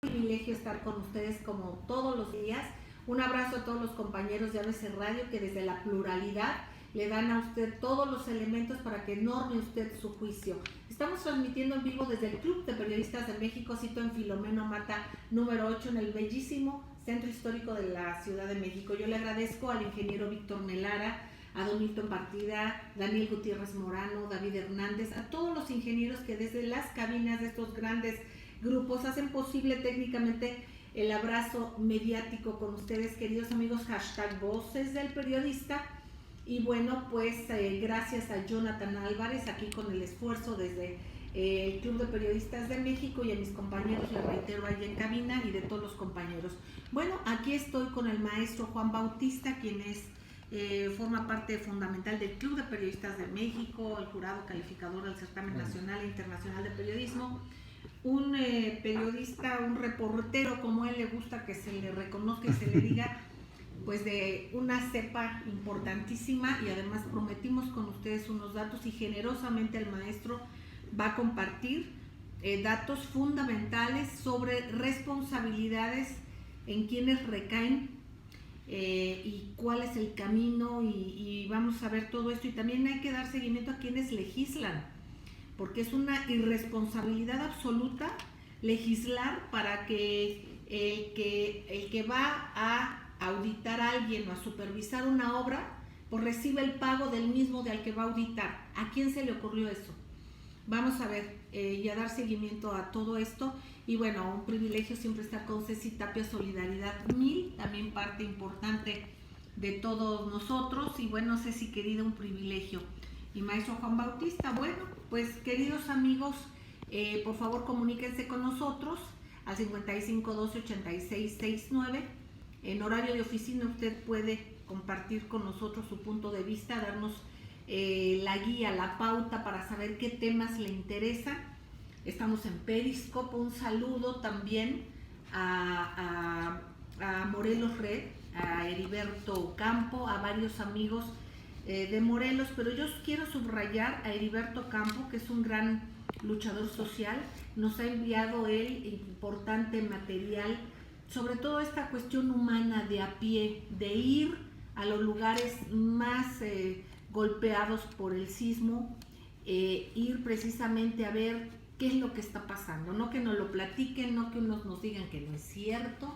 Privilegio estar con ustedes como todos los días. Un abrazo a todos los compañeros de ABC Radio que desde la pluralidad le dan a usted todos los elementos para que norme usted su juicio. Estamos transmitiendo en vivo desde el Club de Periodistas de México, sito en Filomeno Mata número 8, en el bellísimo Centro Histórico de la Ciudad de México. Yo le agradezco al ingeniero Víctor Melara, a don Milton Partida, Daniel Gutiérrez Morano, David Hernández, a todos los ingenieros que desde las cabinas de estos grandes grupos hacen posible técnicamente el abrazo mediático con ustedes, queridos amigos. Hashtag Voces del Periodista. Y bueno, pues gracias a Jonathan Álvarez, aquí con el esfuerzo desde el Club de Periodistas de México, y a mis compañeros, les reitero, allá en cabina, y de todos los compañeros. Bueno, aquí estoy con el maestro Juan Bautista, quien es forma parte fundamental del Club de Periodistas de México, el jurado calificador del Certamen Nacional e Internacional de Periodismo. Un periodista, un reportero, como a él le gusta que se le reconozca y se le diga, pues de una cepa importantísima, y además prometimos con ustedes unos datos y generosamente el maestro va a compartir datos fundamentales sobre responsabilidades en quienes recaen y cuál es el camino, y vamos a ver todo esto. Y también hay que dar seguimiento a quienes legislan, porque es una irresponsabilidad absoluta legislar para que el que va a auditar a alguien o a supervisar una obra, pues reciba el pago del mismo al que va a auditar. ¿A quién se le ocurrió eso? Vamos a ver y a dar seguimiento a todo esto. Y bueno, un privilegio siempre estar con Ceci Tapia, solidaridad mil, también parte importante de todos nosotros. Y bueno, Ceci querida, un privilegio. Y maestro Juan Bautista, bueno, pues queridos amigos, por favor comuníquense con nosotros al 55 12 86 69. En horario de oficina usted puede compartir con nosotros su punto de vista, darnos la guía, la pauta para saber qué temas le interesan. Estamos en Periscope. Un saludo también a Morelos Red, a Heriberto Campo, a varios amigos de Morelos, pero yo quiero subrayar a Heriberto Campo, que es un gran luchador social. Nos ha enviado él importante material sobre todo esta cuestión humana de a pie, de ir a los lugares más golpeados por el sismo, ir precisamente a ver qué es lo que está pasando, no que nos lo platiquen, no que unos nos digan que no es cierto,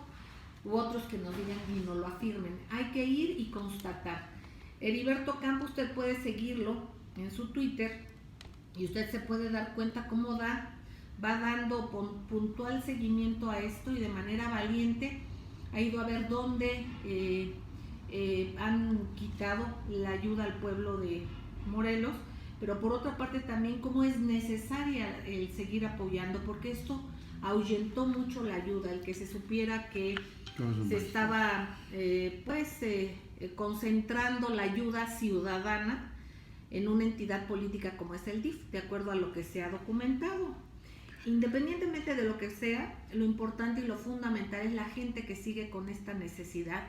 u otros que nos digan y nos lo afirmen. Hay que ir y constatar. Heriberto Campo, usted puede seguirlo en su Twitter y usted se puede dar cuenta cómo va dando puntual seguimiento a esto, y de manera valiente ha ido a ver dónde han quitado la ayuda al pueblo de Morelos, pero por otra parte también cómo es necesaria el seguir apoyando, porque esto ahuyentó mucho la ayuda, el que se supiera que se estaba concentrando la ayuda ciudadana en una entidad política como es el DIF, de acuerdo a lo que se ha documentado. Independientemente de lo que sea, lo importante y lo fundamental es la gente que sigue con esta necesidad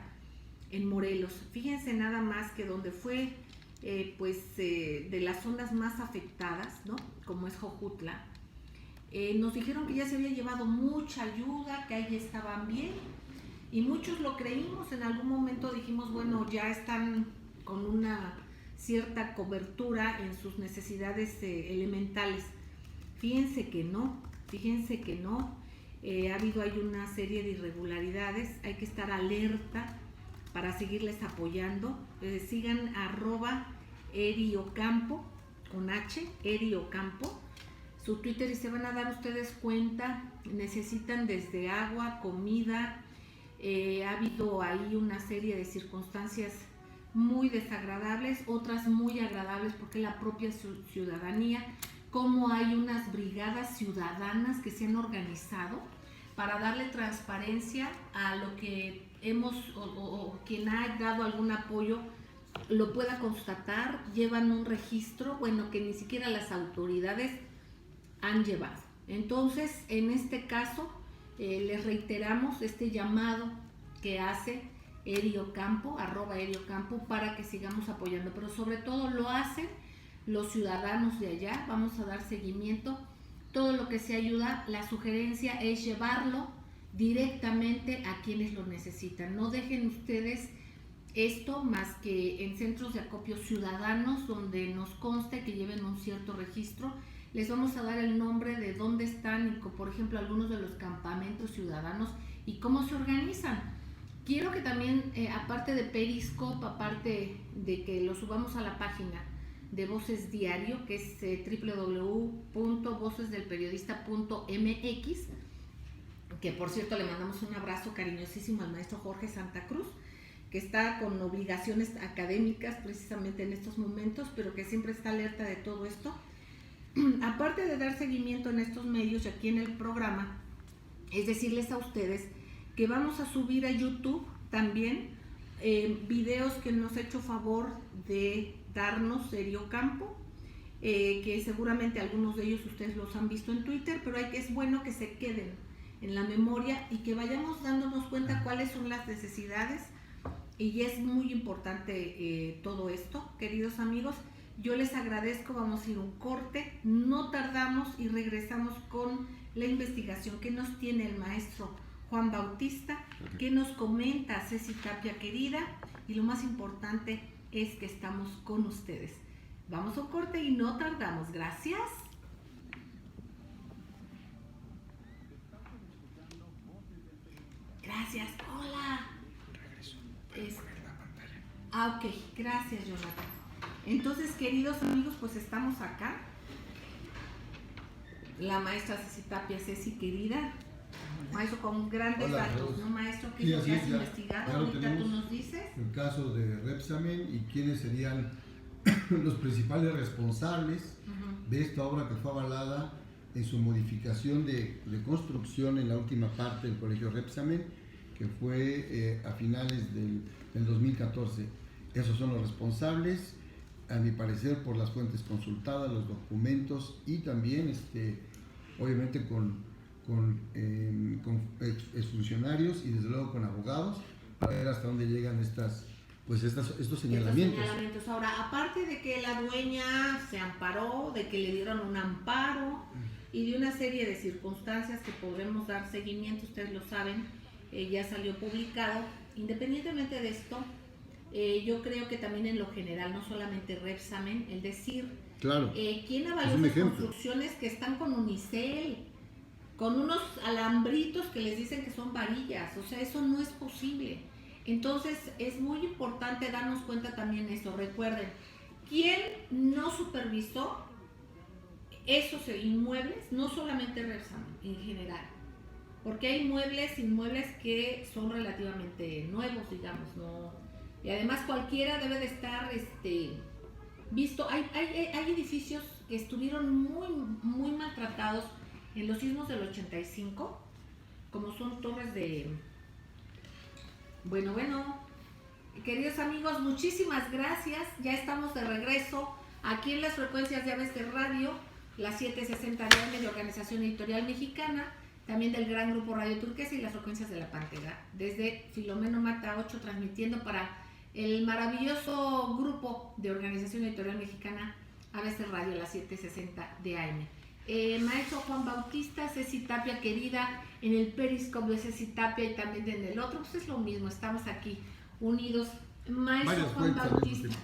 en Morelos. Fíjense nada más que donde fue de las zonas más afectadas, ¿no?, como es Jojutla, nos dijeron que ya se había llevado mucha ayuda, que ahí estaban bien, y muchos lo creímos. En algún momento dijimos, bueno, ya están con una cierta cobertura en sus necesidades elementales. Fíjense que no, ha habido ahí una serie de irregularidades. Hay que estar alerta para seguirles apoyando. Sigan @eriocampo con H, eriocampo, su Twitter, y se van a dar ustedes cuenta. Necesitan desde agua, comida. Ha habido ahí una serie de circunstancias muy desagradables, otras muy agradables, porque la propia ciudadanía, como hay unas brigadas ciudadanas que se han organizado para darle transparencia a lo que hemos o quien ha dado algún apoyo lo pueda constatar. Llevan un registro, bueno, que ni siquiera las autoridades han llevado. Entonces, en este caso, les reiteramos este llamado que hace Eriocampo, @eriocampo, para que sigamos apoyando, pero sobre todo lo hacen los ciudadanos de allá. Vamos a dar seguimiento. Todo lo que se ayuda, la sugerencia es llevarlo directamente a quienes lo necesitan. No dejen ustedes esto más que en centros de acopio ciudadanos, donde nos conste que lleven un cierto registro. Les vamos a dar el nombre de dónde están y, por ejemplo, algunos de los campamentos ciudadanos y cómo se organizan. Quiero que también, aparte de Periscope, aparte de que lo subamos a la página de Voces Diario, que es www.vocesdelperiodista.mx, que por cierto le mandamos un abrazo cariñosísimo al maestro Jorge Santa Cruz, que está con obligaciones académicas precisamente en estos momentos, pero que siempre está alerta de todo esto. Aparte de dar seguimiento en estos medios y aquí en el programa, es decirles a ustedes que vamos a subir a YouTube también videos que nos ha hecho favor de darnos Serio Campo, que seguramente algunos de ellos ustedes los han visto en Twitter, pero es bueno que se queden en la memoria y que vayamos dándonos cuenta cuáles son las necesidades, y es muy importante todo esto, queridos amigos. Yo les agradezco, vamos a ir a un corte, no tardamos y regresamos con la investigación que nos tiene el maestro Juan Bautista, que nos comenta Ceci Tapia querida, y lo más importante es que estamos con ustedes. Vamos a un corte y no tardamos, gracias. Gracias, hola. Ok, gracias, Jonathan. Entonces, queridos amigos, pues estamos acá. La maestra Ceci Tapia, Ceci querida, maestro con grandes datos, ¿no, maestro? ¿Qué es lo que has investigado? Ahorita tú nos dices. El caso de Repsamen y quiénes serían los principales responsables de esta obra que fue avalada en su modificación de construcción en la última parte del colegio Repsamen, que fue a finales del 2014. Esos son los responsables, a mi parecer, por las fuentes consultadas, los documentos y también, obviamente, con exfuncionarios y desde luego con abogados, para ver hasta dónde llegan estos señalamientos. Ahora, aparte de que la dueña se amparó, de que le dieron un amparo y de una serie de circunstancias que podremos dar seguimiento, ustedes lo saben, ya salió publicado. Independientemente de esto, yo creo que también en lo general, no solamente Repsamen, el decir, claro, ¿quién avaló esas construcciones que están con unicel, con unos alambritos que les dicen que son varillas? O sea, eso no es posible. Entonces, es muy importante darnos cuenta también de eso. Recuerden, ¿quién no supervisó esos inmuebles? No solamente Repsamen, en general. Porque hay inmuebles que son relativamente nuevos, digamos, ¿no? Y además cualquiera debe de estar visto. Hay edificios que estuvieron muy maltratados en los sismos del 85, como son torres de... Bueno, queridos amigos, muchísimas gracias. Ya estamos de regreso aquí en las frecuencias de ABC Radio, las 760 de AM de Organización Editorial Mexicana, también del gran grupo Radio Turquesa y las frecuencias de La Pantera, desde Filomeno Mata 8, transmitiendo para el maravilloso grupo de Organización Editorial Mexicana ABC Radio, las 760 de AM. Maestro Juan Bautista, Ceci Tapia querida, en el Periscope de Ceci Tapia y también en el otro, pues es lo mismo, estamos aquí unidos. Maestro Juan Bautista,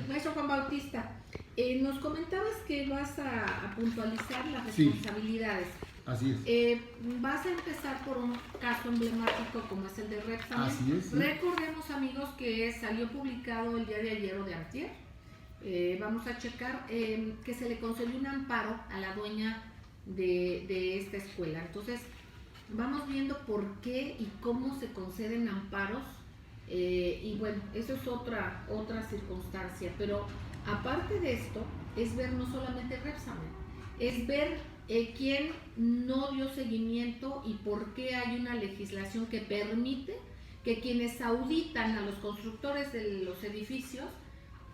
Maestro Juan Bautista, nos comentabas que vas a puntualizar las responsabilidades. Sí. Así es. Vas a empezar por un caso emblemático como es el de Repsamen. Así es. Sí. Recordemos, amigos, que salió publicado el día de ayer o de antier. Vamos a checar que se le concedió un amparo a la dueña de esta escuela. Entonces, vamos viendo por qué y cómo se conceden amparos. Y bueno, eso es otra circunstancia. Pero aparte de esto, es ver no solamente Repsamen, es ver quién no dio seguimiento y por qué hay una legislación que permite que quienes auditan a los constructores de los edificios,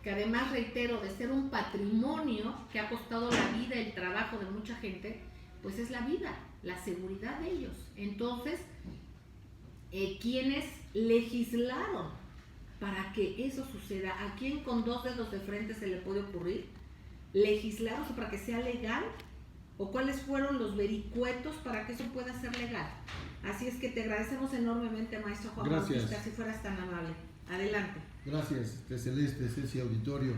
que además, reitero, de ser un patrimonio que ha costado la vida, el trabajo de mucha gente, pues es la vida, la seguridad de ellos. Entonces, quienes legislaron para que eso suceda, ¿a quién con dos dedos de frente se le puede ocurrir legislar, o sea, para que sea legal? ¿O cuáles fueron los vericuetos para que eso pueda ser legal? Así es que te agradecemos enormemente, maestro Juan Gracias. Bautista, si fueras tan amable. Adelante. Gracias, Celeste, Ceci Auditorio.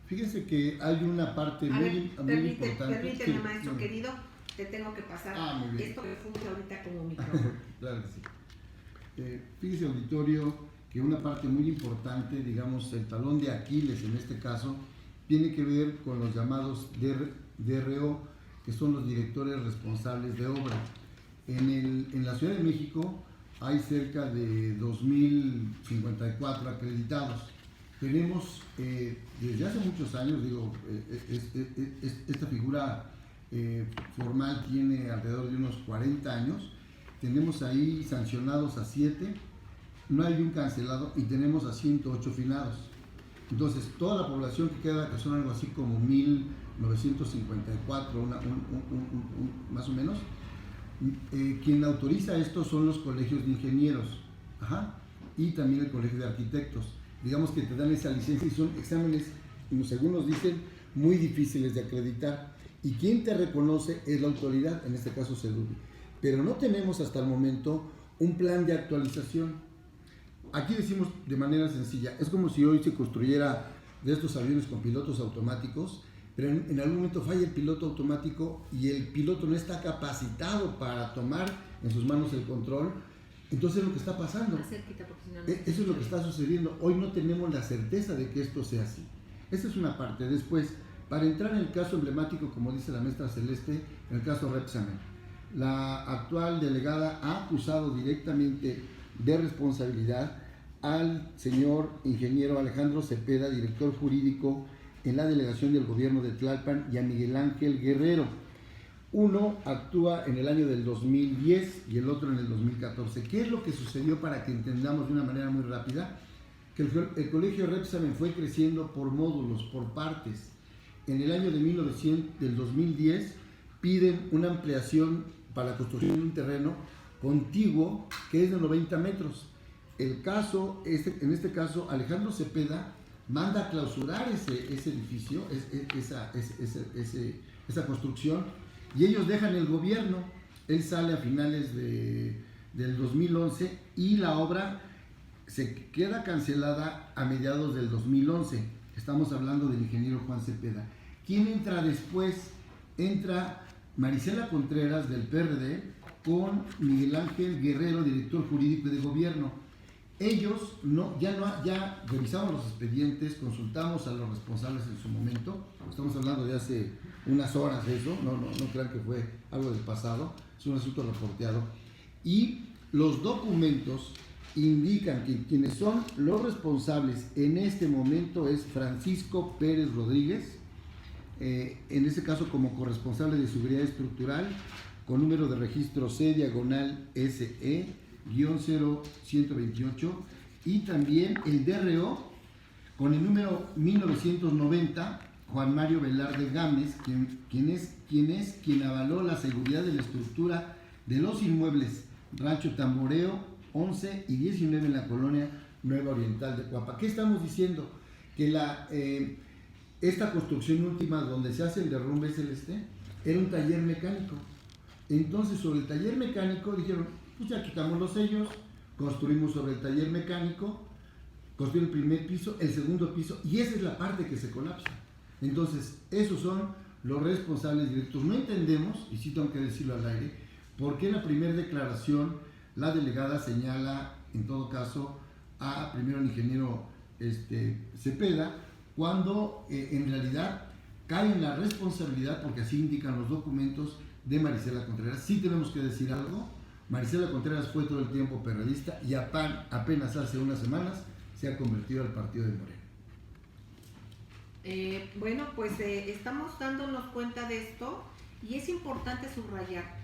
Fíjense que hay una parte muy importante. Permíteme, maestro querido, te tengo que pasar muy bien. esto que funge ahorita como micrófono. Claro que sí. Fíjese, auditorio, que una parte muy importante, digamos, el talón de Aquiles en este caso, tiene que ver con los llamados DRO, que son los directores responsables de obra. En la Ciudad de México hay cerca de 2.054 acreditados. Tenemos desde hace muchos años, esta figura formal tiene alrededor de unos 40 años. Tenemos ahí sancionados a 7, no hay un cancelado y tenemos a 108 finados. Entonces, toda la población que queda, que son algo así como 1.954, más o menos, quien autoriza esto son los colegios de ingenieros, y también el colegio de arquitectos. Digamos que te dan esa licencia y son exámenes, según nos dicen, muy difíciles de acreditar. Y quien te reconoce es la autoridad, en este caso CEDUBI. Pero no tenemos hasta el momento un plan de actualización. Aquí decimos de manera sencilla, es como si hoy se construyera de estos aviones con pilotos automáticos, pero en algún momento falla el piloto automático y el piloto no está capacitado para tomar en sus manos el control. Entonces es lo que está pasando. Eso es lo que está sucediendo. Hoy no tenemos la certeza de que esto sea así. Esa es una parte. Después, para entrar en el caso emblemático, como dice la maestra Celeste, en el caso Repsamen, la actual delegada ha acusado directamente de responsabilidad al señor ingeniero Alejandro Cepeda, director jurídico en la delegación del gobierno de Tlalpan, y a Miguel Ángel Guerrero. Uno actúa en el año del 2010 y el otro en el 2014. ¿Qué es lo que sucedió para que entendamos de una manera muy rápida? Que el colegio Repsamen fue creciendo por módulos, por partes. En el año del 2010 piden una ampliación para la construcción de un terreno contiguo que es de 90 metros. En este caso, Alejandro Cepeda manda a clausurar ese edificio, esa construcción, y ellos dejan el gobierno. Él sale a finales del 2011 y la obra se queda cancelada a mediados del 2011. Estamos hablando del ingeniero Juan Cepeda. ¿Quién entra después? Entra Marisela Contreras del PRD con Miguel Ángel Guerrero, director jurídico de gobierno. Ellos ya revisamos los expedientes, consultamos a los responsables en su momento. Estamos hablando de hace unas horas de eso, no crean que fue algo del pasado, es un asunto reporteado. Y los documentos indican que quienes son los responsables en este momento es Francisco Pérez Rodríguez, en este caso como corresponsable de seguridad estructural, con número de registro C/SE-0128, y también el DRO con el número 1990, Juan Mario Velarde Gámez, quien avaló la seguridad de la estructura de los inmuebles Rancho Tamboreo 11 y 19 en la colonia Nueva Oriental de Cuapa. ¿Qué estamos diciendo? Que esta construcción última donde se hace el derrumbe Celeste era un taller mecánico. Entonces, sobre el taller mecánico dijeron, pues ya quitamos los sellos, construimos sobre el taller mecánico, construir el primer piso, el segundo piso, y esa es la parte que se colapsa. Entonces, esos son los responsables directos. No entendemos, y sí tengo que decirlo al aire, por qué en la primera declaración la delegada señala, en todo caso, primero al ingeniero Cepeda, cuando en realidad cae en la responsabilidad, porque así indican los documentos, de Marisela Contreras. Sí tenemos que decir algo. Marisela Contreras fue todo el tiempo perredista y apenas hace unas semanas se ha convertido al partido de Morena. Bueno, pues estamos dándonos cuenta de esto y es importante subrayar.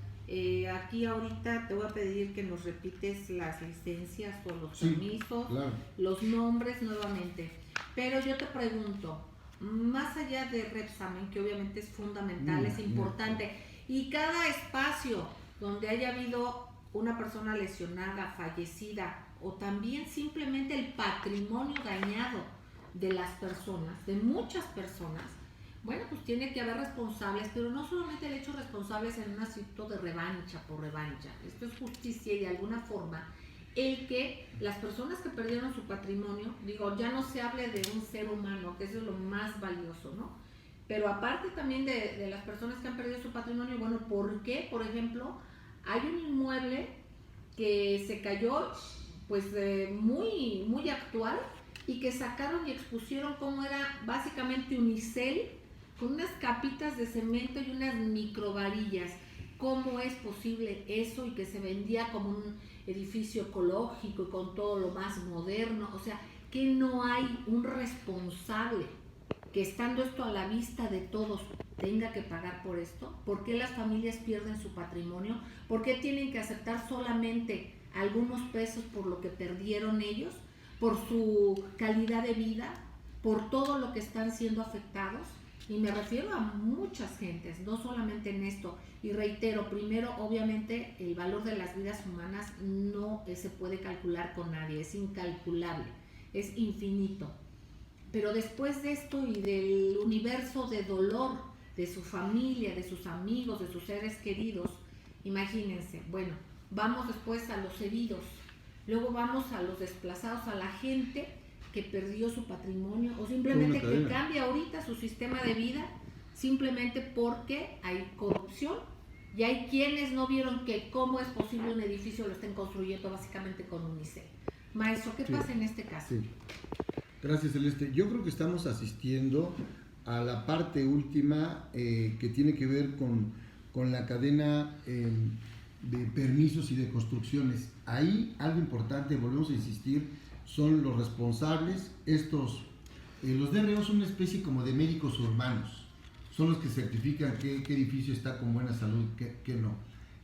Aquí ahorita te voy a pedir que nos repites las licencias o los permisos, claro, los nombres nuevamente. Pero yo te pregunto, más allá de Repsamen, que obviamente es fundamental, es importante, y cada espacio donde haya habido una persona lesionada, fallecida, o también simplemente el patrimonio dañado de las personas, de muchas personas, Bueno, pues tiene que haber responsables, pero no solamente el hecho de responsables en un asunto de revancha por revancha. Esto es justicia y de alguna forma el que las personas que perdieron su patrimonio, digo, ya no se hable de un ser humano, que eso es lo más valioso, ¿no? Pero aparte también de las personas que han perdido su patrimonio, bueno, ¿por qué? Por ejemplo, hay un inmueble que se cayó, pues muy, muy actual, y que sacaron y expusieron cómo era básicamente unicel, con unas capitas de cemento y unas microvarillas. ¿Cómo es posible eso? Y que se vendía como un edificio ecológico y con todo lo más moderno. O sea, que no hay un responsable que, estando esto a la vista de todos, tenga que pagar por esto. ¿Por qué las familias pierden su patrimonio? ¿Por qué tienen que aceptar solamente algunos pesos por lo que perdieron ellos? ¿Por su calidad de vida? ¿Por todo lo que están siendo afectados? Y me refiero a muchas gentes, no solamente en esto. Y reitero, primero, obviamente, el valor de las vidas humanas no se puede calcular con nadie, es incalculable, es infinito. Pero después de esto y del universo de dolor de su familia, de sus amigos, de sus seres queridos, imagínense, bueno, vamos después a los heridos, luego vamos a los desplazados, a la gente que perdió su patrimonio o simplemente que cambia ahorita su sistema de vida simplemente porque hay corrupción y hay quienes no vieron que cómo es posible un edificio lo estén construyendo básicamente con unicel. Maestro, ¿qué pasa en este caso? Sí. Gracias, Celeste. Yo creo que estamos asistiendo a la parte última que tiene que ver con la cadena de permisos y de construcciones. Ahí algo importante, volvemos a insistir, son los responsables. Los DRO son una especie como de médicos urbanos, son los que certifican qué edificio está con buena salud, qué no.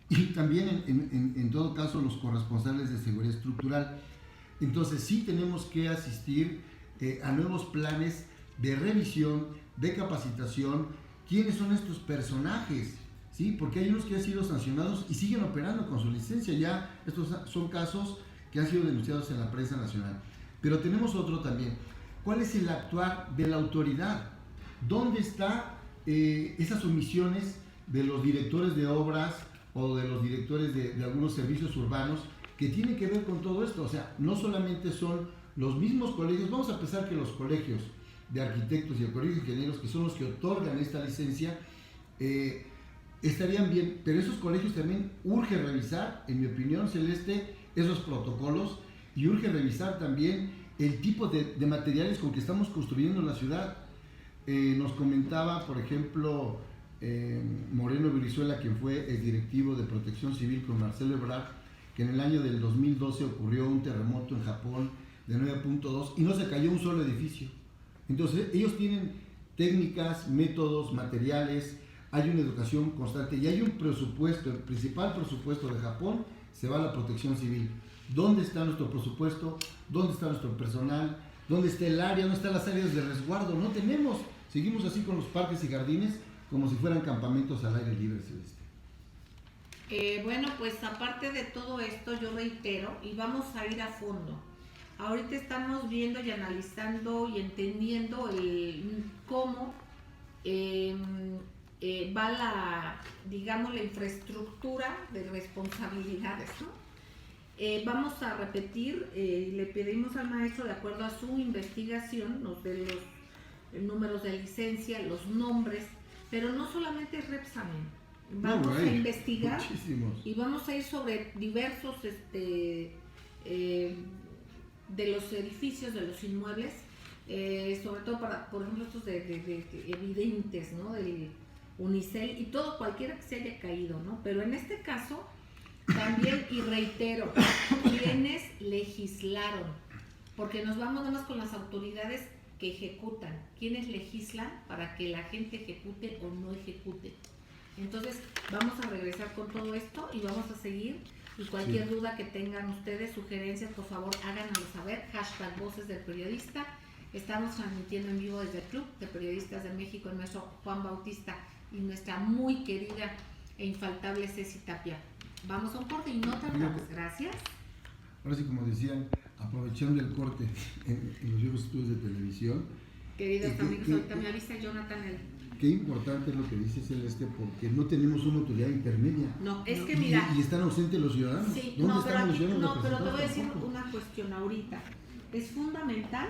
Y también en todo caso los corresponsables de seguridad estructural. Entonces sí tenemos que asistir a nuevos planes de revisión, de capacitación. ¿Quiénes son estos personajes? ¿Sí? Porque hay unos que han sido sancionados y siguen operando con su licencia. Ya estos son casos que han sido denunciados en la prensa nacional. Pero tenemos otro también. ¿Cuál es el actuar de la autoridad? ¿Dónde están esas omisiones de los directores de obras o de los directores de algunos servicios urbanos que tienen que ver con todo esto? O sea, no solamente son los mismos colegios, vamos a pensar que los colegios de arquitectos y el colegio de ingenieros, que son los que otorgan esta licencia, estarían bien, pero esos colegios también urge revisar, en mi opinión, Celeste, esos protocolos, y urge revisar también el tipo de materiales con que estamos construyendo la ciudad. Nos comentaba, por ejemplo, Moreno Brizuela, quien fue el directivo de Protección Civil con Marcelo Ebrard, que en el año del 2012 ocurrió un terremoto en Japón de 9.2 y no se cayó un solo edificio. Entonces ellos tienen técnicas, métodos, materiales, hay una educación constante y hay un presupuesto. El principal presupuesto de Japón se va a la protección civil. ¿Dónde está nuestro presupuesto? ¿Dónde está nuestro personal? ¿Dónde está el área? ¿Dónde están las áreas de resguardo? No tenemos. Seguimos así con los parques y jardines como si fueran campamentos al aire libre, Celeste. Bueno, pues aparte de todo esto, yo reitero y vamos a ir a fondo. Ahorita estamos viendo y analizando y entendiendo cómo va la infraestructura de responsabilidades, ¿no? Vamos a repetir, le pedimos al maestro, de acuerdo a su investigación, nos dé los números de licencia, los nombres, pero no solamente es Repsamen. Vamos a investigar muchísimos. Y vamos a ir sobre diversos de los edificios, de los inmuebles, sobre todo para, por ejemplo, estos de evidentes, ¿no? Del unicel y todo, cualquiera que se haya caído, ¿no? Pero en este caso también, y reitero, quienes legislaron, porque nos vamos nada más con las autoridades que ejecutan, quienes legislan para que la gente ejecute o no ejecute. Entonces vamos a regresar con todo esto y vamos a seguir, y cualquier duda que tengan ustedes, sugerencias, por favor háganoslo saber, hashtag Voces del Periodista. Estamos transmitiendo en vivo desde el Club de Periodistas de México, en nuestro Juan Bautista y nuestra muy querida e infaltable Ceci Tapia. Vamos a un corte y no tardamos. Gracias. Ahora sí, como decían, aprovechando el corte en los viejos estudios de televisión. Queridos amigos, ahorita me avisa Jonathan qué importante es lo que dice Celeste, porque no tenemos una autoridad intermedia. No, es que mira... Y están ausentes los ciudadanos. Sí, ¿Dónde no, están los ciudadanos? no, pero te voy a decir una cuestión ahorita. Es fundamental.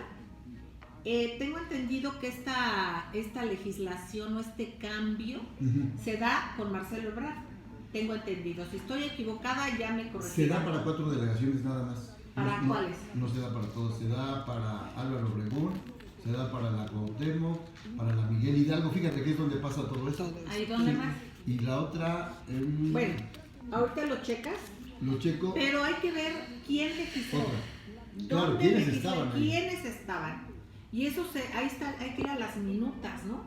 Tengo entendido que esta legislación o este cambio se da con Marcelo Ebrard. Tengo entendido. Si estoy equivocada, ya me corregirán. Se da para 4 delegaciones nada más. ¿Para cuáles? No se da para todos. Se da para Álvaro Obregón, se da para la Cuauhtémoc, para la Miguel Hidalgo. Fíjate que es donde pasa todo esto. ¿Ahí dónde más? Y la otra... Bueno, ahorita lo checas. Lo checo. Pero hay que ver quién legisló. Claro, ¿quiénes estaban ahí? ¿Quiénes estaban? Y eso ahí está, hay que ir a las minutas, ¿no?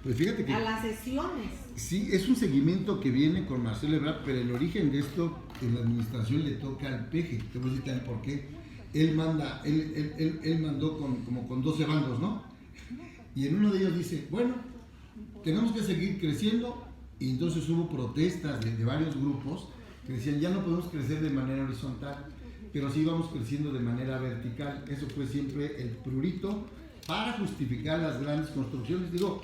Pues fíjate que... A las sesiones. Sí, es un seguimiento que viene con Marcelo Ebrard, pero el origen de esto en la administración le toca al PG. Te voy a decir también por qué. Él mandó como con 12 bandos, ¿no? Y en uno de ellos dice, bueno, tenemos que seguir creciendo. Y entonces hubo protestas de varios grupos que decían, ya no podemos crecer de manera horizontal, pero sí vamos creciendo de manera vertical. Eso fue siempre el prurito para justificar las grandes construcciones. Digo,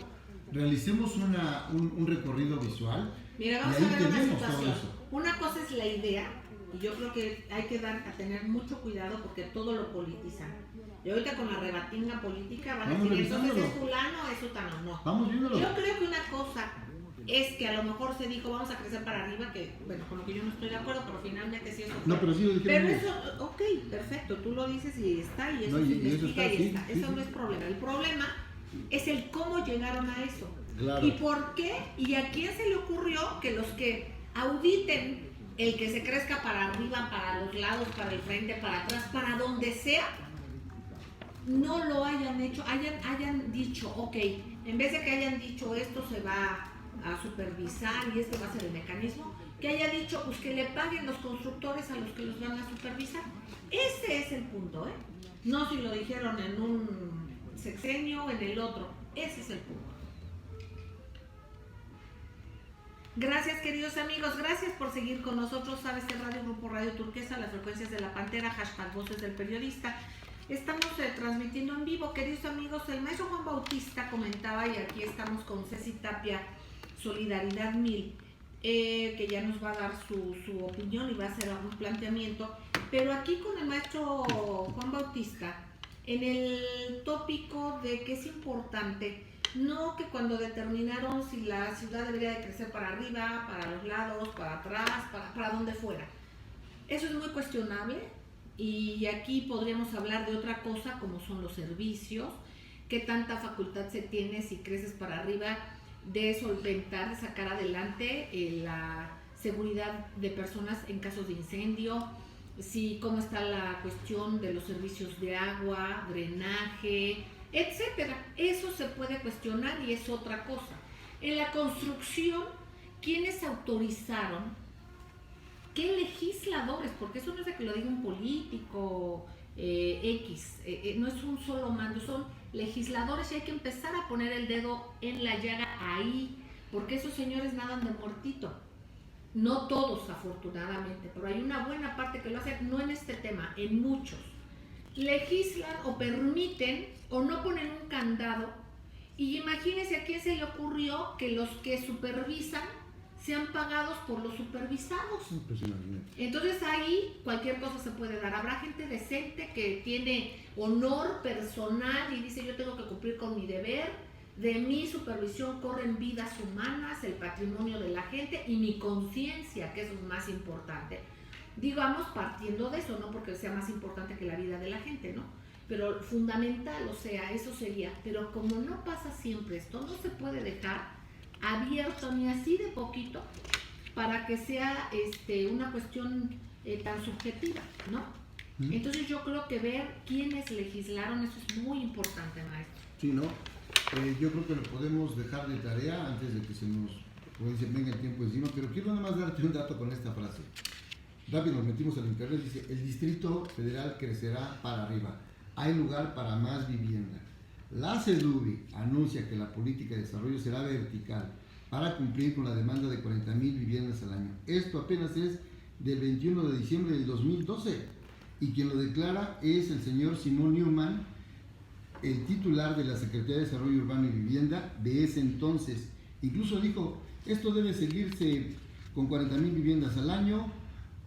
realicemos un recorrido visual. Mira, vamos a ver una situación. Una cosa es la idea, y yo creo que hay que tener mucho cuidado porque todo lo politizan. Y ahorita con la rebatinga política van a decir, entonces es fulano, es sutano. No. Vamos viéndolo. Yo creo que una cosa es que a lo mejor se dijo vamos a crecer para arriba, que bueno, con lo que yo no estoy de acuerdo, pero finalmente sí eso fue. No, pero sí lo dijeron. Pero eso, ok, perfecto, tú lo dices y está, y eso se investiga y está. Eso no es problema. El problema es el cómo llegaron a eso. Claro. ¿Y por qué? ¿Y a quién se le ocurrió que los que auditen el que se crezca para arriba, para los lados, para el frente, para atrás, para donde sea, no lo hayan hecho, hayan dicho, ok, en vez de que hayan dicho esto se va a supervisar y este va a ser el mecanismo, que haya dicho pues que le paguen los constructores a los que los van a supervisar? Ese es el punto, ¿eh? No si lo dijeron en un sexenio o en el otro, ese es el punto. Gracias, queridos amigos, gracias por seguir con nosotros. ABC Radio, Grupo Radio Turquesa, las frecuencias de la Pantera, # Voces del Periodista. Estamos transmitiendo en vivo, queridos amigos. El maestro Juan Bautista comentaba, y aquí estamos con Ceci Tapia, Solidaridad 1000, que ya nos va a dar su opinión y va a hacer algún planteamiento. Pero aquí con el maestro Juan Bautista, en el tópico de que es importante, no que cuando determinaron si la ciudad debería de crecer para arriba, para los lados, para atrás, para donde fuera. Eso es muy cuestionable y aquí podríamos hablar de otra cosa como son los servicios, qué tanta facultad se tiene si creces para arriba de solventar, de sacar adelante la seguridad de personas en casos de incendio, si cómo está la cuestión de los servicios de agua, drenaje, etcétera. Eso se puede cuestionar y es otra cosa. En la construcción, ¿quiénes autorizaron? ¿Qué legisladores? Porque eso no es de que lo diga un político X, no es un solo mando, son legisladores y hay que empezar a poner el dedo en la llaga ahí, porque esos señores nadan de muertito. No todos, afortunadamente, pero hay una buena parte que lo hacen, no en este tema, en muchos. Legislan o permiten o no ponen un candado, y imagínense a quién se le ocurrió que los que supervisan sean pagados por los supervisados. Entonces ahí cualquier cosa se puede dar. Habrá gente decente que tiene honor personal y dice yo tengo que cumplir con mi deber, de mi supervisión corren vidas humanas, el patrimonio de la gente y mi conciencia, que eso es más importante. Digamos, partiendo de eso, no porque sea más importante que la vida de la gente, ¿no? Pero fundamental, o sea, eso sería. Pero como no pasa siempre esto, no se puede dejar abierto ni así de poquito para que sea una cuestión tan subjetiva, ¿no? Entonces yo creo que ver quiénes legislaron, eso es muy importante, maestro. Sí, ¿no? Yo creo que lo podemos dejar de tarea antes de que se nos venga el tiempo encima, pero quiero nada más darte un dato con esta frase. Rápido nos metimos al internet, dice, el Distrito Federal crecerá para arriba, hay lugar para más vivienda. La CEDUBI anuncia que la política de desarrollo será vertical para cumplir con la demanda de 40,000 viviendas al año. Esto apenas es del 21 de diciembre del 2012 y quien lo declara es el señor Simón Newman, el titular de la Secretaría de Desarrollo Urbano y Vivienda de ese entonces. Incluso dijo, esto debe seguirse con 40,000 viviendas al año,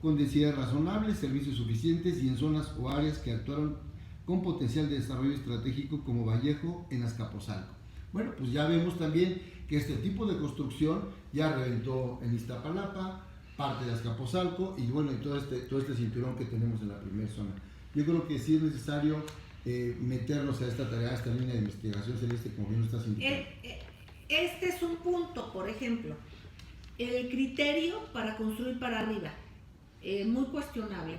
con densidades razonables, servicios suficientes y en zonas o áreas que actuaron con potencial de desarrollo estratégico como Vallejo en Azcapotzalco. Bueno, pues ya vemos también que este tipo de construcción ya reventó en Iztapalapa, parte de Azcapotzalco y bueno, y todo este cinturón que tenemos en la primera zona. Yo creo que sí es necesario meternos a esta tarea, a esta línea de investigación, Celeste, como bien lo estás indicando. Este es un punto, por ejemplo, el criterio para construir para arriba, muy cuestionable.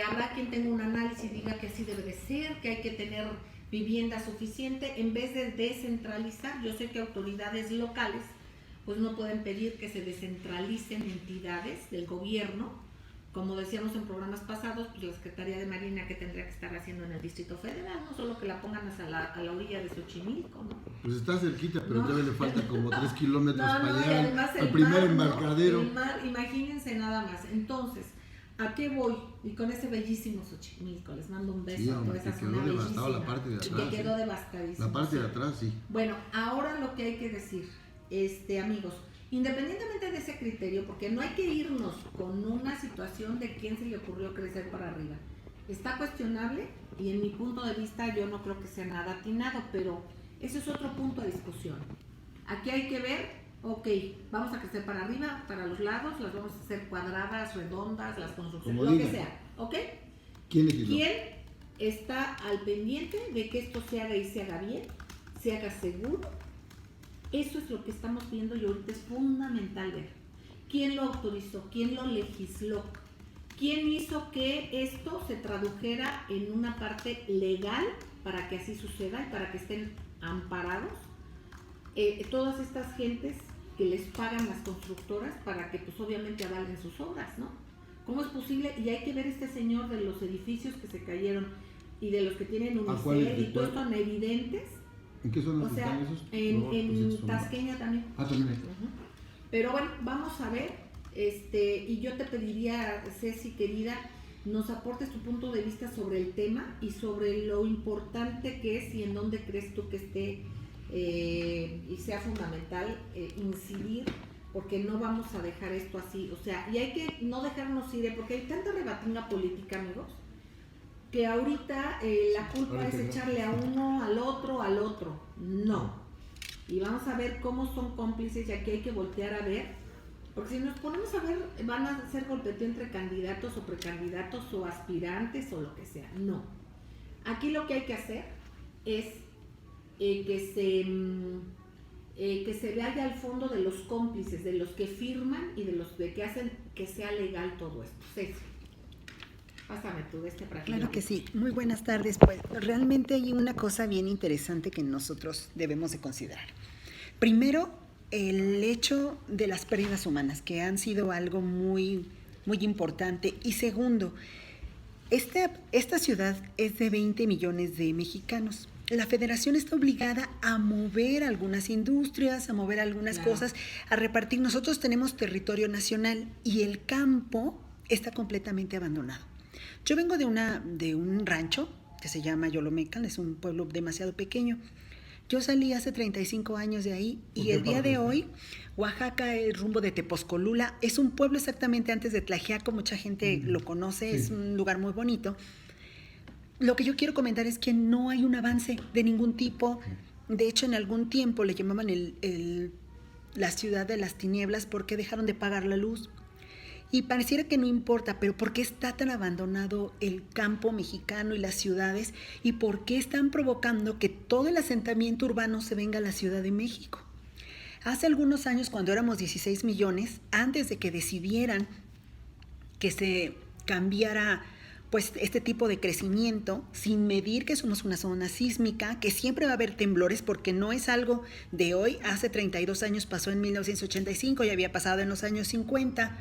Habrá quien tenga un análisis y diga que así debe de ser, que hay que tener vivienda suficiente, en vez de descentralizar. Yo sé que autoridades locales pues no pueden pedir que se descentralicen entidades del gobierno, como decíamos en programas pasados, pues la Secretaría de Marina que tendría que estar haciendo en el Distrito Federal, no solo que la pongan hasta a la orilla de Xochimilco, ¿no? Pues está cerquita, pero todavía le falta como 3 kilómetros para llegar al primer mar, embarcadero. El mar, imagínense nada más. Entonces, ¿a qué voy? Y con ese bellísimo Xochimilco, les mando un beso a toda esa zona bellísima. La parte de atrás, que quedó devastadísima. La parte de atrás, sí. Bueno, ahora lo que hay que decir, amigos, independientemente de ese criterio, porque no hay que irnos con una situación de quién se le ocurrió crecer para arriba. Está cuestionable y en mi punto de vista yo no creo que sea nada atinado, pero ese es otro punto de discusión. Aquí hay que ver, ok, vamos a crecer para arriba, para los lados, las vamos a hacer cuadradas, redondas, las construcciones, lo que sea, ¿ok? ¿Quién está al pendiente de que esto se haga y se haga bien, se haga seguro? Eso es lo que estamos viendo y ahorita es fundamental ver. ¿Quién lo autorizó? ¿Quién lo legisló? ¿Quién hizo que esto se tradujera en una parte legal para que así suceda y para que estén amparados? Todas estas gentes que les pagan las constructoras para que pues obviamente avalen sus obras, ¿no? ¿Cómo es posible? Y hay que ver este señor de los edificios que se cayeron y de los que tienen Unicel y todos son evidentes. ¿En qué zonas están esos? En Tasqueña también. También. Pero bueno, vamos a ver, y yo te pediría, Ceci querida, nos aportes tu punto de vista sobre el tema y sobre lo importante que es y en dónde crees tú que esté y sea fundamental incidir, porque no vamos a dejar esto así, o sea, y hay que no dejarnos ir, porque hay tanta rebatinga política, amigos, que ahorita la culpa es echarle a uno, al otro, no. Y vamos a ver cómo son cómplices y aquí hay que voltear a ver, porque si nos ponemos a ver, van a ser golpeteo entre candidatos o precandidatos o aspirantes o lo que sea, no. Aquí lo que hay que hacer es que se vaya al fondo de los cómplices, de los que firman y de los que hacen que sea legal todo esto. Sí. Pásame tú de para aquí. Claro que sí. Muy buenas tardes. Pues realmente hay una cosa bien interesante que nosotros debemos de considerar. Primero, el hecho de las pérdidas humanas, que han sido algo muy, muy importante. Y segundo, esta ciudad es de 20 millones de mexicanos. La federación está obligada a mover algunas industrias, a mover algunas cosas, a repartir. Nosotros tenemos territorio nacional y el campo está completamente abandonado. Yo vengo de un rancho que se llama Yolomecan, es un pueblo demasiado pequeño. Yo salí hace 35 años de ahí y el día de hoy, Oaxaca, el rumbo de Tepozcolula, es un pueblo exactamente antes de Tlaxiaco, mucha gente lo conoce, es un lugar muy bonito. Lo que yo quiero comentar es que no hay un avance de ningún tipo. De hecho, en algún tiempo le llamaban la ciudad de las tinieblas porque dejaron de pagar la luz. Y pareciera que no importa, pero ¿por qué está tan abandonado el campo mexicano y las ciudades? ¿Y por qué están provocando que todo el asentamiento urbano se venga a la Ciudad de México? Hace algunos años, cuando éramos 16 millones, antes de que decidieran que se cambiara pues este tipo de crecimiento, sin medir que somos una zona sísmica, que siempre va a haber temblores, porque no es algo de hoy. Hace 32 años pasó en 1985 y había pasado en los años 50.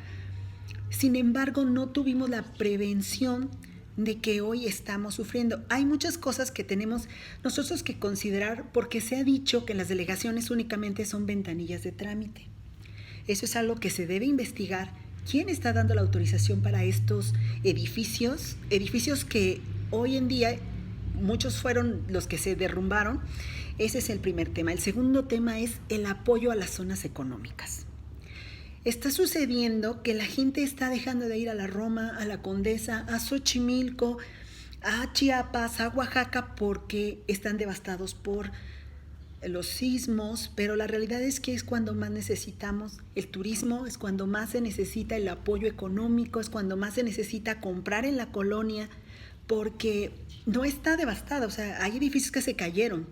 Sin embargo, no tuvimos la prevención de que hoy estamos sufriendo. Hay muchas cosas que tenemos nosotros que considerar, porque se ha dicho que las delegaciones únicamente son ventanillas de trámite. Eso es algo que se debe investigar. ¿Quién está dando la autorización para estos edificios? Edificios que hoy en día muchos fueron los que se derrumbaron. Ese es el primer tema. El segundo tema es el apoyo a las zonas económicas. Está sucediendo que la gente está dejando de ir a la Roma, a la Condesa, a Xochimilco, a Chiapas, a Oaxaca, porque están devastados por los sismos, pero la realidad es que es cuando más necesitamos el turismo, es cuando más se necesita el apoyo económico, es cuando más se necesita comprar en la colonia, porque no está devastada. O sea, hay edificios que se cayeron,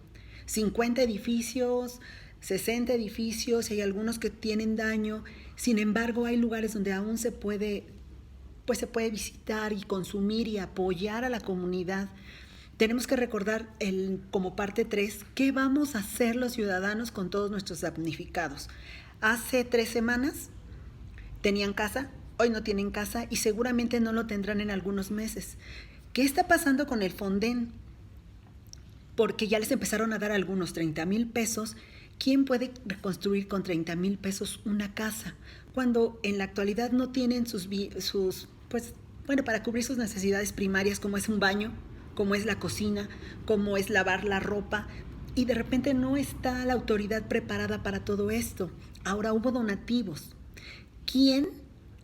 50 edificios, 60 edificios, y hay algunos que tienen daño. Sin embargo, hay lugares donde aún se puede visitar y consumir y apoyar a la comunidad. Tenemos que recordar como parte 3, ¿qué vamos a hacer los ciudadanos con todos nuestros damnificados? Hace 3 semanas tenían casa, hoy no tienen casa y seguramente no lo tendrán en algunos meses. ¿Qué está pasando con el Fonden? Porque ya les empezaron a dar algunos 30,000 pesos. ¿Quién puede reconstruir con 30,000 pesos una casa? Cuando en la actualidad no tienen para cubrir sus necesidades primarias, como es un baño, como es la cocina, como es lavar la ropa, y de repente no está la autoridad preparada para todo esto. Ahora hubo donativos. ¿Quién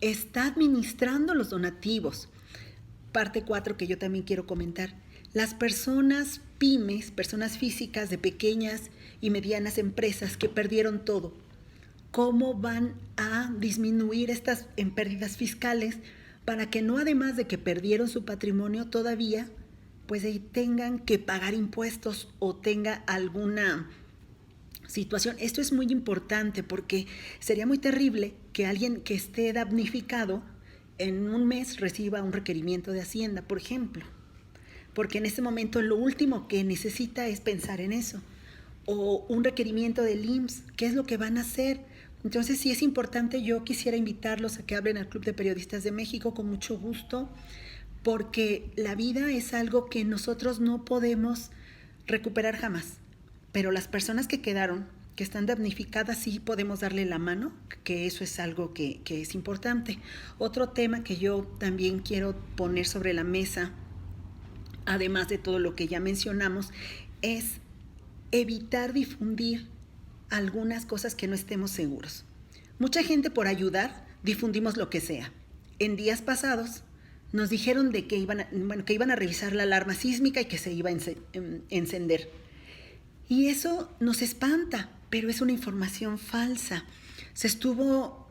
está administrando los donativos? Parte 4 que yo también quiero comentar. Las personas pymes, personas físicas de pequeñas y medianas empresas que perdieron todo, ¿cómo van a disminuir estas pérdidas fiscales para que no, además de que perdieron su patrimonio, todavía pues tengan que pagar impuestos o tenga alguna situación? Esto es muy importante porque sería muy terrible que alguien que esté damnificado en un mes reciba un requerimiento de Hacienda, por ejemplo, porque en este momento lo último que necesita es pensar en eso, o un requerimiento del IMSS. ¿Qué es lo que van a hacer? Entonces, sí es importante. Yo quisiera invitarlos a que hablen al Club de Periodistas de México con mucho gusto, porque la vida es algo que nosotros no podemos recuperar jamás, pero las personas que quedaron, que están damnificadas, sí podemos darle la mano, que eso es algo que es importante. Otro tema que yo también quiero poner sobre la mesa, además de todo lo que ya mencionamos, es evitar difundir algunas cosas que no estemos seguros. Mucha gente, por ayudar, difundimos lo que sea. En días pasados nos dijeron de que iban a revisar la alarma sísmica y que se iba a encender. Y eso nos espanta, pero es una información falsa. Se estuvo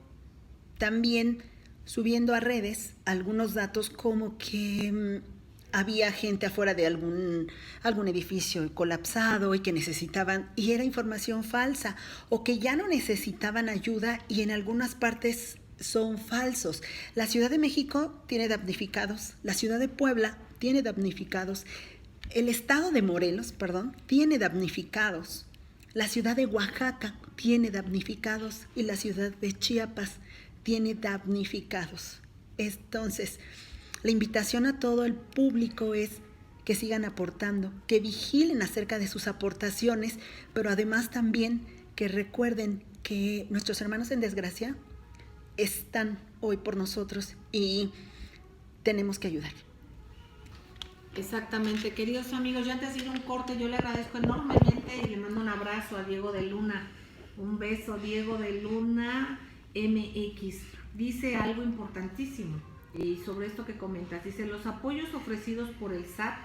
también subiendo a redes algunos datos como que había gente afuera de algún edificio colapsado y que necesitaban, y era información falsa, o que ya no necesitaban ayuda y en algunas partes son falsos. La Ciudad de México tiene damnificados, la Ciudad de Puebla tiene damnificados, el estado de Morelos, tiene damnificados, la Ciudad de Oaxaca tiene damnificados y la Ciudad de Chiapas tiene damnificados. Entonces, la invitación a todo el público es que sigan aportando, que vigilen acerca de sus aportaciones, pero además también que recuerden que nuestros hermanos en desgracia están hoy por nosotros y tenemos que ayudar. Exactamente, queridos amigos, ya antes de ir a un corte, yo le agradezco enormemente y le mando un abrazo a Diego de Luna. Un beso, Diego de Luna MX. Dice algo importantísimo y sobre esto que comentas. Dice, los apoyos ofrecidos por el SAT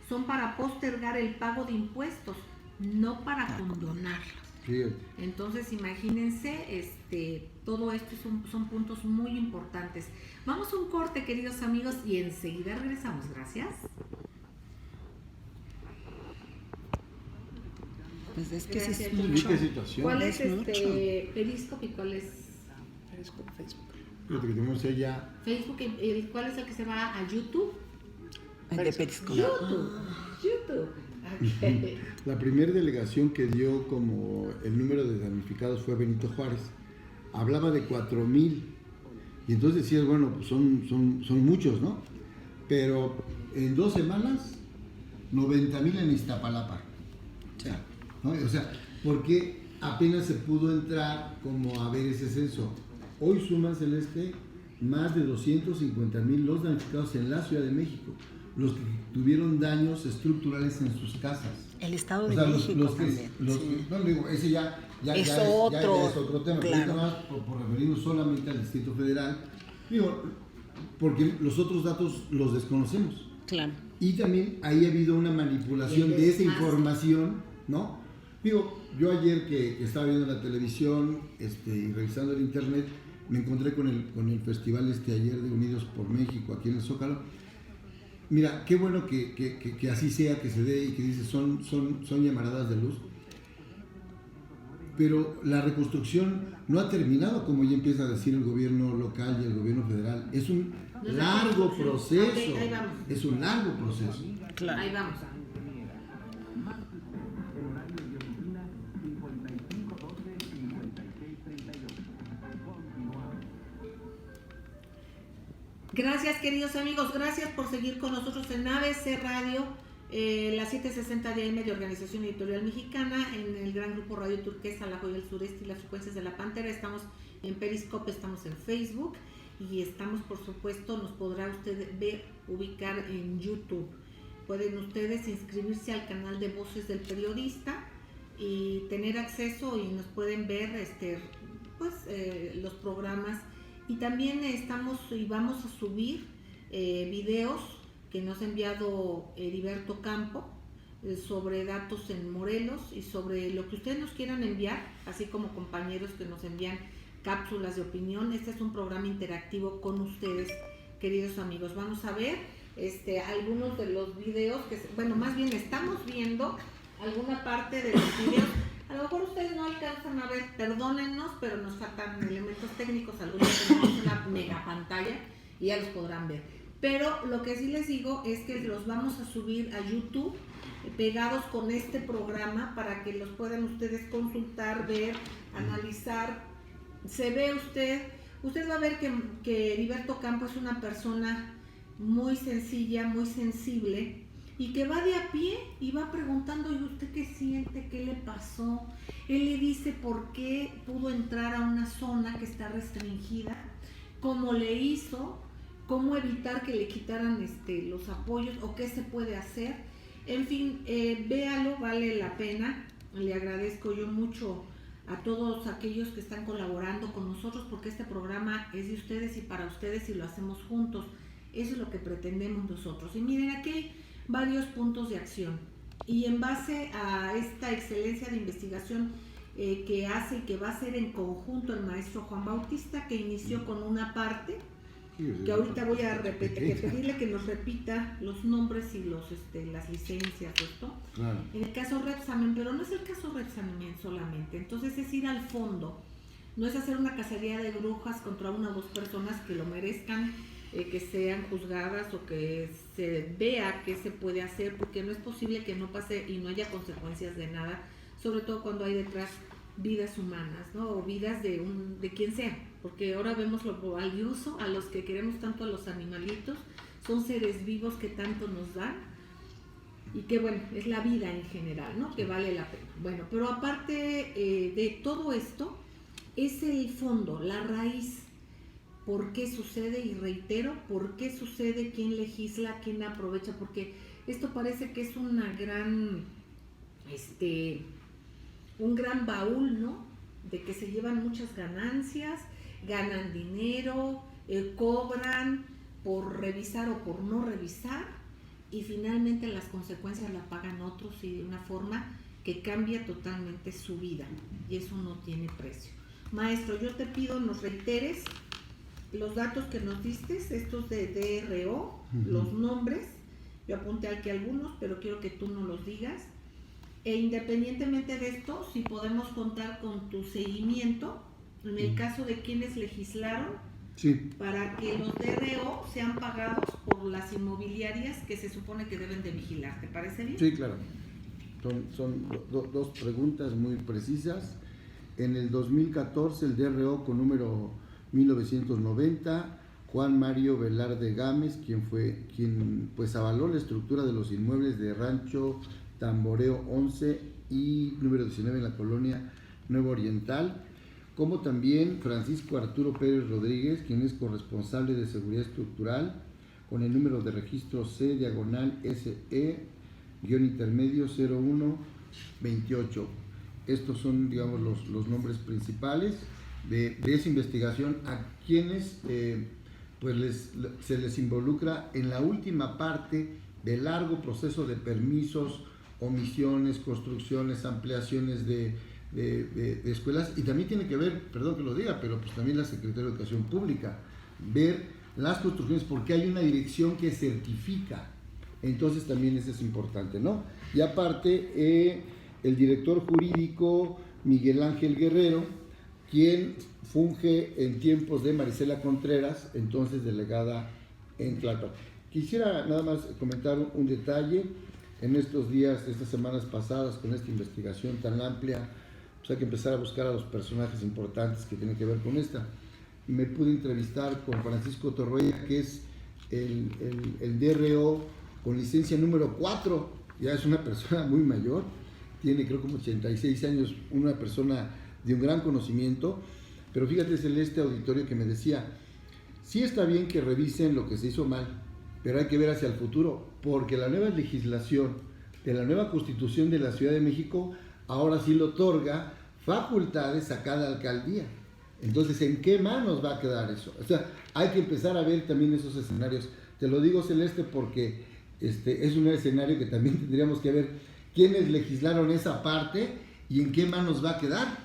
son para postergar el pago de impuestos, no para condonarlos. Fíjate. Entonces, imagínense, todo esto son puntos muy importantes. Vamos a un corte, queridos amigos, y enseguida regresamos. Gracias. Pues es que Gracias, es Gina. mucho. ¿Qué situación? ¿Cuál es mucho. Periscope y cuál es Facebook. Fíjate que tenemos ella. Facebook? ¿Cuál es el que se va a YouTube? El de Periscope. YouTube. Okay. La primera delegación que dio como el número de damnificados fue Benito Juárez. Hablaba de 4,000. Y entonces decías, bueno, pues son muchos, ¿no? Pero en 2 semanas, 90,000 en Iztapalapa. ¿No? O sea, porque apenas se pudo entrar como a ver ese censo. Hoy suman, Celeste, más de 250,000 los damnificados en la Ciudad de México, los que tuvieron daños estructurales en sus casas. El Estado de O sea, México también. sí. No, digo, ese ya Es es otro tema, claro. pero ahorita más por referirnos solamente al Distrito Federal, digo, porque los otros datos los desconocemos. Claro. Y también ahí ha habido una manipulación de esa información, ¿no? Digo, yo ayer que estaba viendo la televisión y revisando el internet, me encontré con el festival ayer de Unidos por México, aquí en el Zócalo. Mira, qué bueno que así sea, que se dé y que dice son llamaradas de luz. Pero la reconstrucción no ha terminado, como ya empieza a decir el gobierno local y el gobierno federal. Es un largo proceso. Ahí vamos. Es un largo proceso. Claro. Ahí vamos. Gracias, queridos amigos, gracias por seguir con nosotros en ABC Radio, la 760 de AM de Organización Editorial Mexicana, en el gran grupo Radio Turquesa, La Joya del Sureste y las frecuencias de la Pantera. Estamos en Periscope, estamos en Facebook y estamos, por supuesto, nos podrá usted ver, ubicar en YouTube. Pueden ustedes inscribirse al canal de Voces del Periodista y tener acceso y nos pueden ver los programas. Y también estamos y vamos a subir videos que nos ha enviado Heriberto Campo sobre datos en Morelos y sobre lo que ustedes nos quieran enviar, así como compañeros que nos envían cápsulas de opinión. Este es un programa interactivo con ustedes, queridos amigos. Vamos a ver algunos de los videos más bien estamos viendo alguna parte de los videos. A lo mejor ustedes no alcanzan a ver, perdónennos, pero nos faltan elementos técnicos, algunos tenemos una mega pantalla y ya los podrán ver. Pero lo que sí les digo es que los vamos a subir a YouTube pegados con este programa para que los puedan ustedes consultar, ver, analizar. Se ve usted va a ver que Heriberto Campo es una persona muy sencilla, muy sensible, y que va de a pie y va preguntando, ¿y usted qué siente? ¿Qué le pasó? Él le dice por qué pudo entrar a una zona que está restringida, cómo le hizo, cómo evitar que le quitaran los apoyos o qué se puede hacer. En fin, véalo, vale la pena. Le agradezco yo mucho a todos aquellos que están colaborando con nosotros, porque este programa es de ustedes y para ustedes y lo hacemos juntos. Eso es lo que pretendemos nosotros. Y miren, aquí hay varios puntos de acción y en base a esta excelencia de investigación que hace y que va a hacer en conjunto el maestro Juan Bautista, que inició con una parte que ahorita voy a pedirle que nos repita los nombres y las licencias, ¿cierto? Claro. En el caso Repsamen, pero no es el caso Repsamen solamente, entonces es ir al fondo, no es hacer una cacería de brujas contra una o dos personas que lo merezcan, que sean juzgadas o que se vea qué se puede hacer, porque no es posible que no pase y no haya consecuencias de nada, sobre todo cuando hay detrás vidas humanas, ¿no? O vidas de quien sea, porque ahora vemos lo valioso, a los que queremos tanto, a los animalitos, son seres vivos que tanto nos dan y que bueno, es la vida en general, ¿no? Que vale la pena. Bueno, pero aparte de todo esto, es el fondo, la raíz. ¿Por qué sucede? Y reitero, ¿por qué sucede? ¿Quién legisla? ¿Quién aprovecha? Porque esto parece que es una gran, un gran baúl, ¿no? De que se llevan muchas ganancias, ganan dinero, cobran por revisar o por no revisar, y finalmente las consecuencias la pagan otros y de una forma que cambia totalmente su vida, y eso no tiene precio. Maestro, yo te pido nos reiteres los datos que nos diste, estos de DRO, los nombres. Yo apunté aquí algunos, pero quiero que tú nos los digas. E independientemente de esto, si podemos contar con tu seguimiento, en el caso de quienes legislaron, sí, para que los DRO sean pagados por las inmobiliarias que se supone que deben de vigilar. ¿Te parece bien? Sí, claro. Son dos preguntas muy precisas. En el 2014, el DRO con número 1990, Juan Mario Velarde Gámez, quien pues avaló la estructura de los inmuebles de Rancho Tamboreo 11 y número 19 en la colonia Nuevo Oriental, como también Francisco Arturo Pérez Rodríguez, quien es corresponsable de Seguridad Estructural, con el número de registro C/SE-intermedio 0128. Estos son, digamos, los nombres principales de esa investigación, a quienes pues se les involucra en la última parte del largo proceso de permisos, omisiones, construcciones, ampliaciones de escuelas, y también tiene que ver, perdón que lo diga, pero pues también la Secretaría de Educación Pública, ver las construcciones porque hay una dirección que certifica, entonces también eso es importante, ¿no? Y aparte, el director jurídico Miguel Ángel Guerrero, quien funge en tiempos de Marisela Contreras, entonces delegada en Tlalpan. Quisiera nada más comentar un detalle. En estos días, estas semanas pasadas, con esta investigación tan amplia, pues hay que empezar a buscar a los personajes importantes que tienen que ver con esta. Me pude entrevistar con Francisco Torroella, que es el DRO con licencia número 4, ya es una persona muy mayor, tiene creo como 86 años, una persona de un gran conocimiento, pero fíjate, es este auditorio que me decía, sí está bien que revisen lo que se hizo mal, pero hay que ver hacia el futuro, porque la nueva legislación de la nueva Constitución de la Ciudad de México ahora sí le otorga facultades a cada alcaldía. Entonces, ¿en qué manos va a quedar eso? O sea, hay que empezar a ver también esos escenarios. Te lo digo, Celeste, porque es un escenario que también tendríamos que ver quiénes legislaron esa parte y en qué manos va a quedar.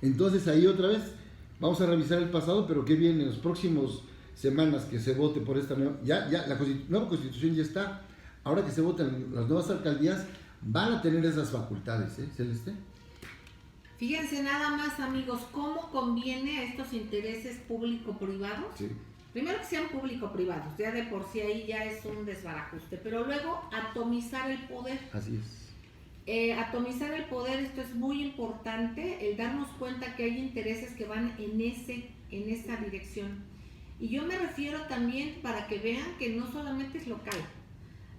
Entonces, ahí otra vez vamos a revisar el pasado, pero qué bien en las próximas semanas que se vote por esta nueva... Ya la nueva Constitución ya está. Ahora que se votan las nuevas alcaldías, van a tener esas facultades, Celeste. Fíjense nada más, amigos, cómo conviene a estos intereses público-privados. Sí. Primero que sean público-privados, ya de por sí ahí ya es un desbarajuste, pero luego atomizar el poder. Así es. Atomizar el poder, esto es muy importante, el darnos cuenta que hay intereses que van en esa dirección. Y yo me refiero también para que vean que no solamente es local.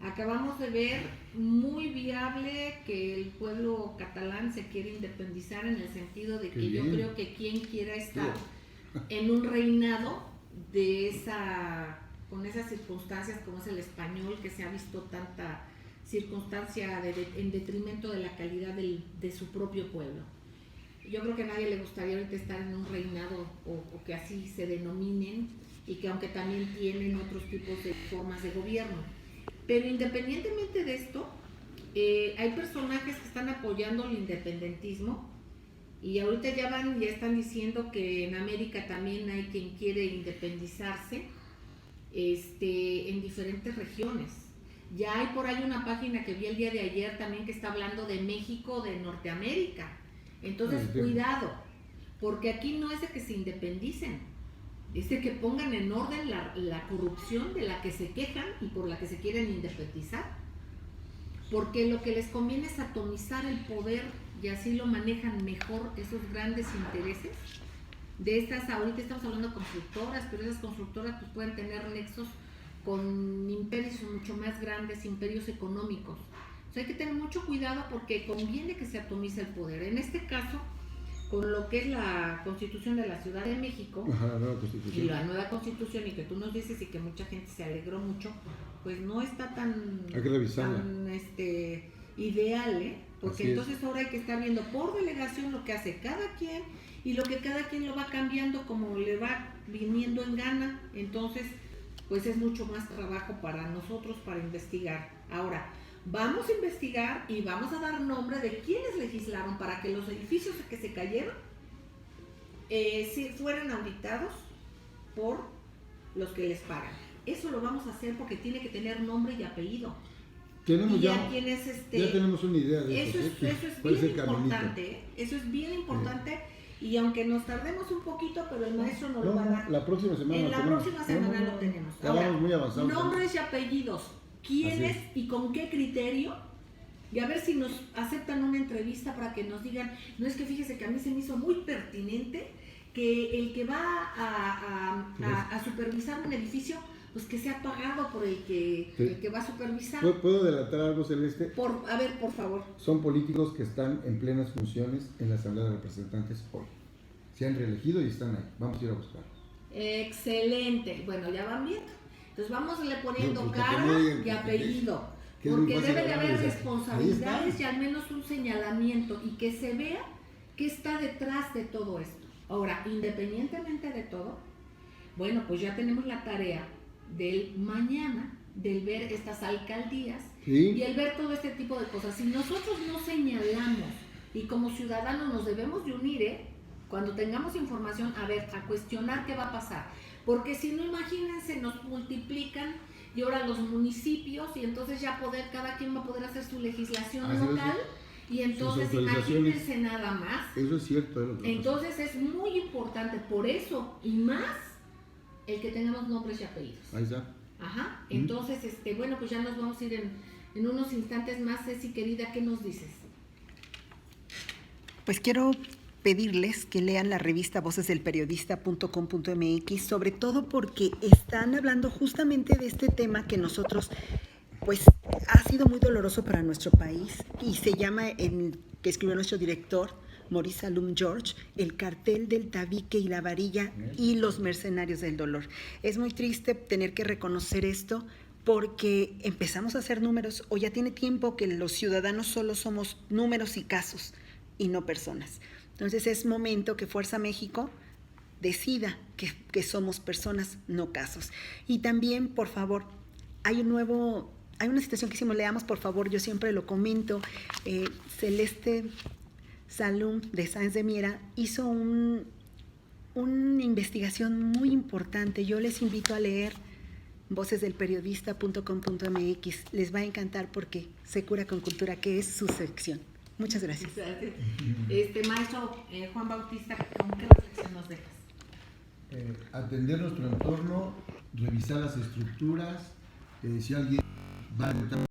Acabamos de ver muy viable que el pueblo catalán se quiere independizar, en el sentido de que yo creo que quien quiera estar en un reinado con esas circunstancias como es el español, que se ha visto tanta circunstancia en detrimento de la calidad de su propio pueblo. Yo creo que a nadie le gustaría ahorita estar en un reinado o que así se denominen, y que aunque también tienen otros tipos de formas de gobierno. Pero independientemente de esto, hay personajes que están apoyando el independentismo, y ahorita ya están diciendo que en América también hay quien quiere independizarse en diferentes regiones. Ya hay por ahí una página que vi el día de ayer también que está hablando de México, de Norteamérica. Entonces, cuidado, porque aquí no es de que se independicen, es de que pongan en orden la corrupción de la que se quejan y por la que se quieren independizar. Porque lo que les conviene es atomizar el poder, y así lo manejan mejor esos grandes intereses. De estas, ahorita estamos hablando de constructoras, pero esas constructoras pues pueden tener nexos con imperios mucho más grandes, imperios económicos. O sea, hay que tener mucho cuidado porque conviene que se atomice el poder. En este caso, con lo que es la Constitución de la Ciudad de México, la nueva Constitución. y la nueva Constitución, y que tú nos dices y que mucha gente se alegró mucho, pues no está tan ideal, porque entonces ahora hay que estar viendo por delegación lo que hace cada quien y lo que cada quien lo va cambiando como le va viniendo en gana. Entonces, pues es mucho más trabajo para nosotros para investigar. Ahora, vamos a investigar y vamos a dar nombre de quienes legislaron para que los edificios que se cayeron si fueran auditados por los que les pagan. Eso lo vamos a hacer porque tiene que tener nombre y apellido. Tenemos ya tenemos una idea de eso. Eso es bien importante. Eso es bien importante. Y aunque nos tardemos un poquito, pero el maestro nos lo va a dar. La próxima semana. En la próxima semana lo tenemos. Ya vamos muy avanzados. Nombres y apellidos. ¿Quiénes y con qué criterio? Y a ver si nos aceptan una entrevista para que nos digan, no, es que fíjese que a mí se me hizo muy pertinente que el que va a supervisar un edificio, pues que sea pagado por el que va a supervisar. ¿Puedo adelantar algo, Celeste? A ver, por favor. Son políticos que están en plenas funciones en la Asamblea de Representantes hoy. se han reelegido y están ahí. Vamos a ir a buscar. Excelente. Bueno, ya van viendo. Entonces vamos a irle poniendo No, pues, cara no digan y que- apellido. que es muy Porque fácil debe de haber hablarles. responsabilidades Ahí está. y al menos un señalamiento y que se vea qué está detrás de todo esto. Ahora, independientemente de todo, bueno, pues ya tenemos la tarea del mañana, del ver estas alcaldías Sí. y el ver todo este tipo de cosas. Si nosotros no señalamos y como ciudadanos nos debemos de unir, cuando tengamos información, a ver, a cuestionar qué va a pasar. Porque si no, imagínense, nos multiplican y ahora los municipios y entonces ya cada quien va a poder hacer su legislación Así es. local y entonces Sus autorizaciones. imagínense nada más. Eso es cierto. Entonces es muy importante, por eso y más, el que tengamos nombres y apellidos. Ahí está. Ajá, entonces, bueno, pues ya nos vamos a ir en unos instantes más. Ceci, querida, ¿qué nos dices? Pues quiero pedirles que lean la revista vocesdelperiodista.com.mx, sobre todo porque están hablando justamente de este tema que nosotros, pues, ha sido muy doloroso para nuestro país y se llama, que escribió nuestro director, Maurice Salum George, el cartel del tabique y la varilla y los mercenarios del dolor. Es muy triste tener que reconocer esto porque empezamos a hacer números, o ya tiene tiempo que los ciudadanos solo somos números y casos y no personas. Entonces es momento que Fuerza México decida que somos personas, no casos. Y también, por favor, hay una situación que hicimos, leamos por favor, yo siempre lo comento, Celeste Salum de Sáenz de Miera hizo una investigación muy importante. Yo les invito a leer vocesdelperiodista.com.mx. Les va a encantar porque se cura con cultura, que es su sección. Muchas gracias. Maestro Juan Bautista, ¿con qué reflexión nos dejas? Atender nuestro entorno, revisar las estructuras, si alguien va a votar